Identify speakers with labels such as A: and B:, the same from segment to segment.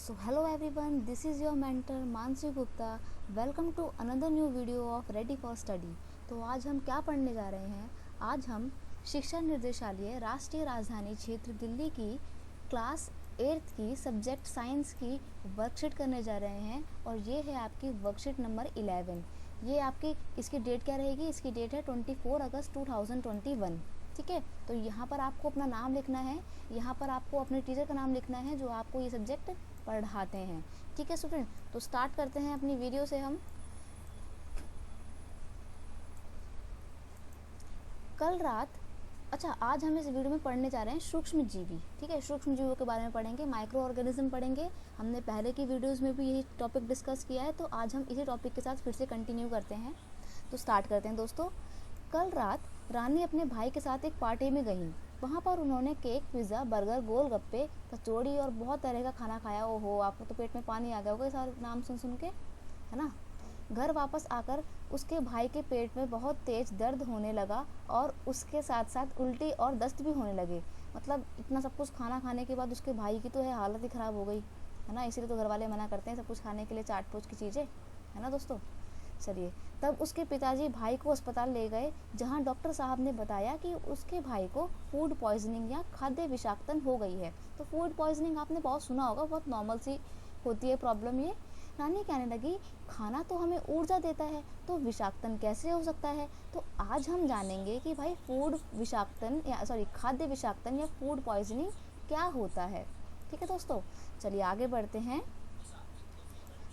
A: So hello everyone, this is your mentor Mansi Gupta. Welcome to another new video of Ready for Study. तो आज हम क्या पढ़ने जा रहे हैं? आज हम शिक्षा निर्देशालय राष्ट्रीय राजधानी क्षेत्र दिल्ली की क्लास 8th की सब्जेक्ट साइंस की वर्कशीट करने जा रहे हैं और ये है आपकी वर्कशीट नंबर 11. ये आपकी इसकी डेट क्या रहेगी? इसकी डेट है 24 अगस्त 2021. ठीक है, तो यहाँ पर आपको अपना नाम लिखना है, यहाँ पर आपको अपने टीचर का नाम लिखना है जो आपको ये सब्जेक्ट पढ़ाते हैं. ठीक है स्टूडेंट, तो स्टार्ट करते हैं अपनी वीडियो से. हम कल रात आज हम इस वीडियो में पढ़ने जा रहे हैं सूक्ष्म जीवी. ठीक है, सूक्ष्म जीवों के बारे में पढ़ेंगे, माइक्रो ऑर्गेनिज्म पढ़ेंगे. हमने पहले की वीडियोस में भी यही टॉपिक डिस्कस किया है, तो आज हम इसी टॉपिक के साथ फिर से कंटिन्यू करते हैं. तो स्टार्ट करते हैं दोस्तों. कल रात रानी अपने भाई के साथ एक पार्टी में गई. वहाँ पर उन्होंने केक, पिज़्ज़ा, बर्गर, गोलगप्पे, कचौड़ी और बहुत तरह का खाना खाया. ओहो, आपको तो पेट में पानी आ गया होगा सारे नाम सुन के, है ना. घर वापस आकर उसके भाई के पेट में बहुत तेज दर्द होने लगा और उसके साथ साथ उल्टी और दस्त भी होने लगे. मतलब इतना सब कुछ खाना खाने के बाद उसके भाई की तो है हालत ही ख़राब हो गई, है ना. इसीलिए तो घर वाले मना करते हैं सब कुछ खाने के लिए, चाट पोच की चीज़ें, है ना दोस्तों. चलिए, तब उसके पिताजी भाई को अस्पताल ले गए, जहां डॉक्टर साहब ने बताया कि उसके भाई को फूड पॉइजनिंग या खाद्य विषाक्तन हो गई है. तो फूड पॉइजनिंग आपने बहुत सुना होगा, बहुत नॉर्मल सी होती है प्रॉब्लम ये. रानी कहने लगी, खाना तो हमें ऊर्जा देता है, तो विषाक्तन कैसे हो सकता है? तो आज हम जानेंगे कि भाई फूड विषाक्तन खाद्य विषाक्तन या फूड पॉइजनिंग क्या होता है. ठीक है दोस्तों, चलिए आगे बढ़ते हैं.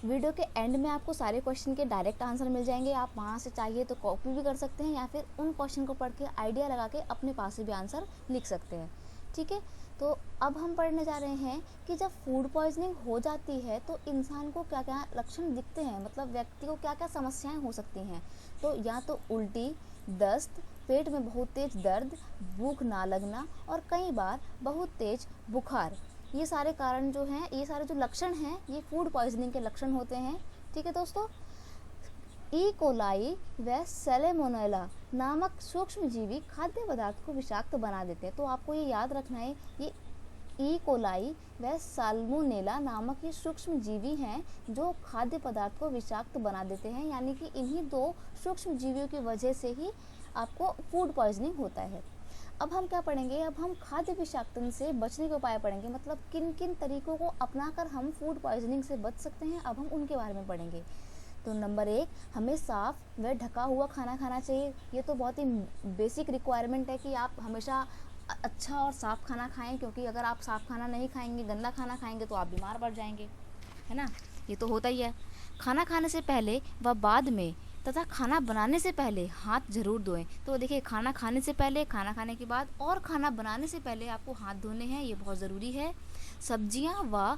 A: वीडियो के एंड में आपको सारे क्वेश्चन के डायरेक्ट आंसर मिल जाएंगे. आप वहाँ से चाहिए तो कॉपी भी कर सकते हैं या फिर उन क्वेश्चन को पढ़ के आइडिया लगा के अपने पास से भी आंसर लिख सकते हैं. ठीक है, तो अब हम पढ़ने जा रहे हैं कि जब फूड पॉइजनिंग हो जाती है तो इंसान को क्या क्या लक्षण दिखते हैं, मतलब व्यक्ति को क्या क्या समस्याएं हो सकती हैं. तो या तो उल्टी, दस्त, पेट में बहुत तेज दर्द, भूख ना लगना और कई बार बहुत तेज बुखार. ये सारे कारण जो हैं, ये सारे जो लक्षण हैं, ये फूड पॉइजनिंग के लक्षण होते हैं. ठीक है दोस्तों, ई कोलाई व सैलेमोनेला नामक सूक्ष्म जीवी खाद्य पदार्थ को विषाक्त बना देते हैं. तो आपको ये याद रखना है, ये ई कोलाई व साल्मोनेला नामक ये सूक्ष्म जीवी हैं जो खाद्य पदार्थ को विषाक्त बना देते हैं. यानी कि इन्हीं दो सूक्ष्म जीवियों की वजह से ही आपको फूड पॉइजनिंग होता है. अब हम क्या पढ़ेंगे? अब हम खाद्य विषाक्तन से बचने के उपाय पढ़ेंगे, मतलब किन किन तरीकों को अपनाकर हम फूड पॉइजनिंग से बच सकते हैं. अब हम उनके बारे में पढ़ेंगे. तो नंबर 1, हमें साफ़ व ढका हुआ खाना खाना चाहिए. ये तो बहुत ही बेसिक रिक्वायरमेंट है कि आप हमेशा अच्छा और साफ़ खाना खाएं, क्योंकि अगर आप साफ़ खाना नहीं खाएंगे, गंदा खाना खाएंगे तो आप बीमार पड़ जाएंगे, है ना. ये तो होता ही है. खाना खाने से पहले व बाद में तथा खाना बनाने से पहले हाथ जरूर धोएं. तो देखिए, खाना खाने से पहले, खाना खाने के बाद और खाना बनाने से पहले आपको हाथ धोने हैं, ये बहुत ज़रूरी है. सब्जियां व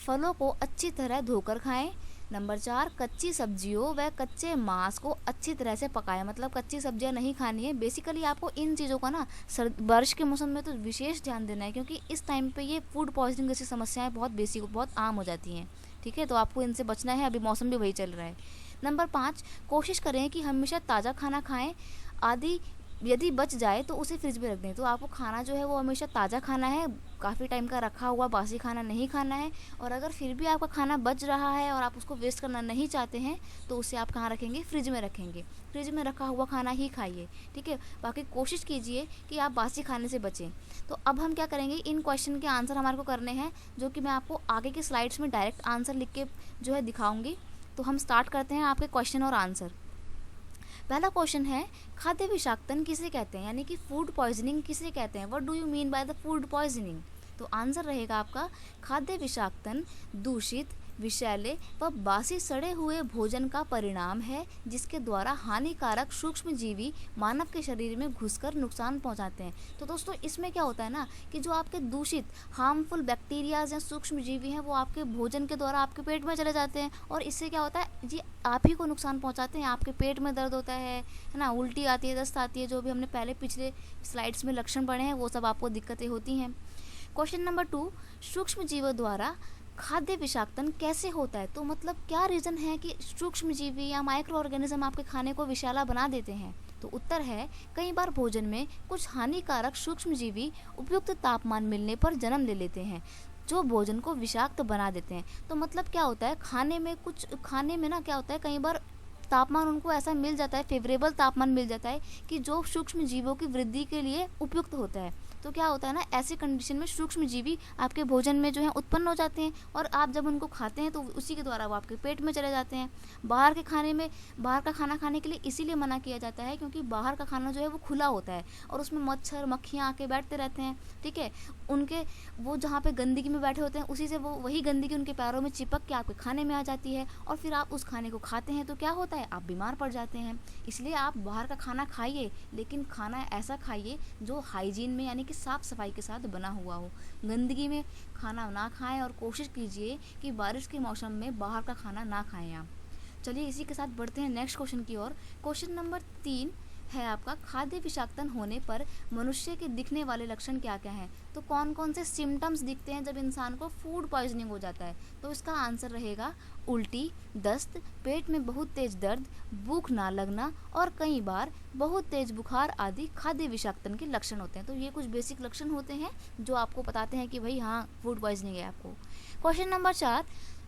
A: फलों को अच्छी तरह धोकर खाएं. नंबर 4, कच्ची सब्जियों व कच्चे मांस को अच्छी तरह से पकाएं. मतलब कच्ची सब्जियां नहीं खानी है. बेसिकली आपको इन चीज़ों का ना बारिश के मौसम में तो विशेष ध्यान देना है, क्योंकि इस टाइम पे ये फूड पॉइजनिंग जैसी समस्याएं बहुत बेसिक, बहुत आम हो जाती हैं. ठीक है, तो आपको इनसे बचना है. अभी मौसम भी वही चल रहा है. नंबर 5, कोशिश करें कि हमेशा ताज़ा खाना खाएं. आदि यदि बच जाए तो उसे फ्रिज में रख दें. तो आपको खाना जो है वो हमेशा ताज़ा खाना है, काफ़ी टाइम का रखा हुआ बासी खाना नहीं खाना है. और अगर फिर भी आपका खाना बच रहा है और आप उसको वेस्ट करना नहीं चाहते हैं तो उसे आप कहाँ रखेंगे? फ्रिज में रखेंगे. फ्रिज में रखा हुआ खाना ही खाइए. ठीक है, बाकी कोशिश कीजिए कि आप बासी खाने से बचें. तो अब हम क्या करेंगे, इन क्वेश्चन के आंसर हमारे को करने हैं, जो कि मैं आपको आगे की स्लाइड्स में डायरेक्ट आंसर लिख के जो है दिखाऊंगी. तो हम स्टार्ट करते हैं आपके क्वेश्चन और आंसर. पहला क्वेश्चन है, खाद्य विषाक्तन किसे कहते हैं, यानी कि फूड पॉइजनिंग किसे कहते हैं. What do you mean by the food poisoning? तो आंसर रहेगा आपका, खाद्य विषाक्तन दूषित, विषैले व बासी सड़े हुए भोजन का परिणाम है जिसके द्वारा हानिकारक सूक्ष्म जीवी मानव के शरीर में घुसकर नुकसान पहुंचाते हैं. तो दोस्तों, इसमें क्या होता है ना कि जो आपके दूषित हार्मफुल बैक्टीरियाज या सूक्ष्म जीवी हैं वो आपके भोजन के द्वारा आपके पेट में चले जाते हैं और इससे क्या होता है जी, आप ही को नुकसान पहुंचाते हैं. आपके पेट में दर्द होता है ना, उल्टी आती है, दस्त आती है, जो भी हमने पहले पिछले स्लाइड्स में लक्षण पढ़े हैं वो सब आपको दिक्कतें होती हैं. क्वेश्चन नंबर 2, सूक्ष्म जीवों द्वारा खाद्य विषाक्तन कैसे होता है? तो मतलब क्या रीज़न है कि सूक्ष्म जीवी या माइक्रो ऑर्गेनिज्म आपके खाने को विषैला बना देते हैं? तो उत्तर है, कई बार भोजन में कुछ हानिकारक सूक्ष्म जीवी उपयुक्त तापमान मिलने पर जन्म ले लेते हैं. जो भोजन को विषाक्त बना देते हैं। तो मतलब क्या होता है, खाने में ना क्या होता है, कई बार तापमान उनको ऐसा मिल जाता है, फेवरेबल तापमान मिल जाता है कि जो सूक्ष्म जीवों की वृद्धि के लिए उपयुक्त होता है। तो क्या होता है ना, ऐसी कंडीशन में सूक्ष्म जीवी आपके भोजन में जो है उत्पन्न हो जाते हैं और आप जब उनको खाते हैं तो उसी के द्वारा वो आपके पेट में चले जाते हैं। बाहर का खाना खाने के लिए इसीलिए मना किया जाता है क्योंकि बाहर का खाना जो है वो खुला होता है और उसमें मच्छर मक्खियाँ आके बैठते रहते हैं, ठीक है। वो जहाँ पे गंदगी में बैठे होते हैं उसी से वही गंदगी उनके पैरों में चिपक के आपके खाने में आ जाती है और फिर आप उस खाने को खाते हैं तो क्या होता है, आप बीमार पड़ जाते हैं। इसलिए आप बाहर का खाना खाइए, लेकिन खाना ऐसा खाइए जो हाइजीन में यानी कि साफ़ सफाई के साथ बना हुआ हो। गंदगी में खाना ना खाएं और कोशिश कीजिए कि बारिश के मौसम में बाहर का खाना ना खाएं आप। चलिए इसी के साथ बढ़ते हैं नेक्स्ट क्वेश्चन की ओर। क्वेश्चन नंबर 3 है आपका, खाद्य विषाक्तन होने पर मनुष्य के दिखने वाले लक्षण क्या क्या हैं। तो कौन कौन से सिम्टम्स दिखते हैं जब इंसान को फूड पॉइजनिंग हो जाता है। तो इसका आंसर रहेगा उल्टी, दस्त, पेट में बहुत तेज दर्द, भूख ना लगना और कई बार बहुत तेज बुखार आदि खाद्य विषाक्तन के लक्षण होते हैं। तो ये कुछ बेसिक लक्षण होते हैं जो आपको बताते हैं कि भाई हाँ फूड पॉइजनिंग है आपको। क्वेश्चन नंबर 4,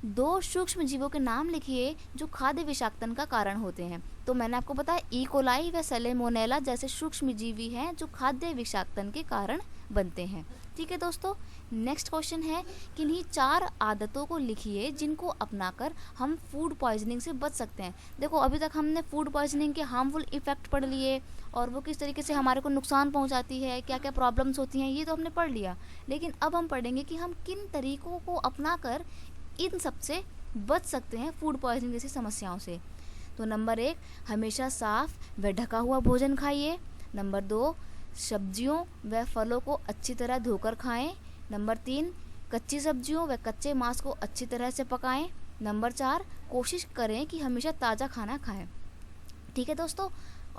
A: 2 सूक्ष्म जीवों के नाम लिखिए जो खाद्य विषाक्तन का कारण होते हैं। तो मैंने आपको बताया ई कोलाई व सैलेमोनेला जैसे सूक्ष्म जीवी हैं जो खाद्य विषाक्तन के कारण बनते हैं। ठीक है दोस्तों, नेक्स्ट क्वेश्चन है, किन्हीं 4 आदतों को लिखिए जिनको अपनाकर हम फूड पॉइजनिंग से बच सकते हैं। देखो अभी तक हमने फूड पॉइजनिंग के हार्मफुल इफेक्ट पढ़ लिए और वो किस तरीके से हमारे को नुकसान पहुंचाती है, क्या क्या प्रॉब्लम्स होती हैं, ये तो हमने पढ़ लिया। लेकिन अब हम पढ़ेंगे कि हम किन तरीकों को अपनाकर इन सब से बच सकते हैं फूड पॉइजनिंग जैसी समस्याओं से। तो नंबर 1, हमेशा साफ व ढका हुआ भोजन खाइए। नंबर 2, सब्जियों व फलों को अच्छी तरह धोकर खाएं। नंबर 3, कच्ची सब्जियों व कच्चे मांस को अच्छी तरह से पकाएं। नंबर 4, कोशिश करें कि हमेशा ताज़ा खाना खाएं। ठीक है दोस्तों,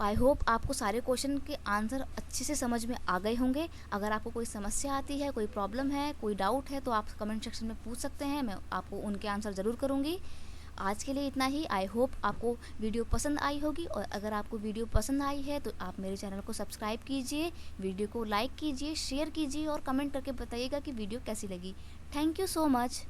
A: आई होप आपको सारे क्वेश्चन के आंसर अच्छे से समझ में आ गए होंगे। अगर आपको कोई समस्या आती है, कोई प्रॉब्लम है, कोई डाउट है तो आप कमेंट सेक्शन में पूछ सकते हैं, मैं आपको उनके आंसर ज़रूर करूँगी। आज के लिए इतना ही। आई होप आपको वीडियो पसंद आई होगी और अगर आपको वीडियो पसंद आई है तो आप मेरे चैनल को सब्सक्राइब कीजिए, वीडियो को लाइक कीजिए, शेयर कीजिए और कमेंट करके बताइएगा कि वीडियो कैसी लगी। Thank you so much.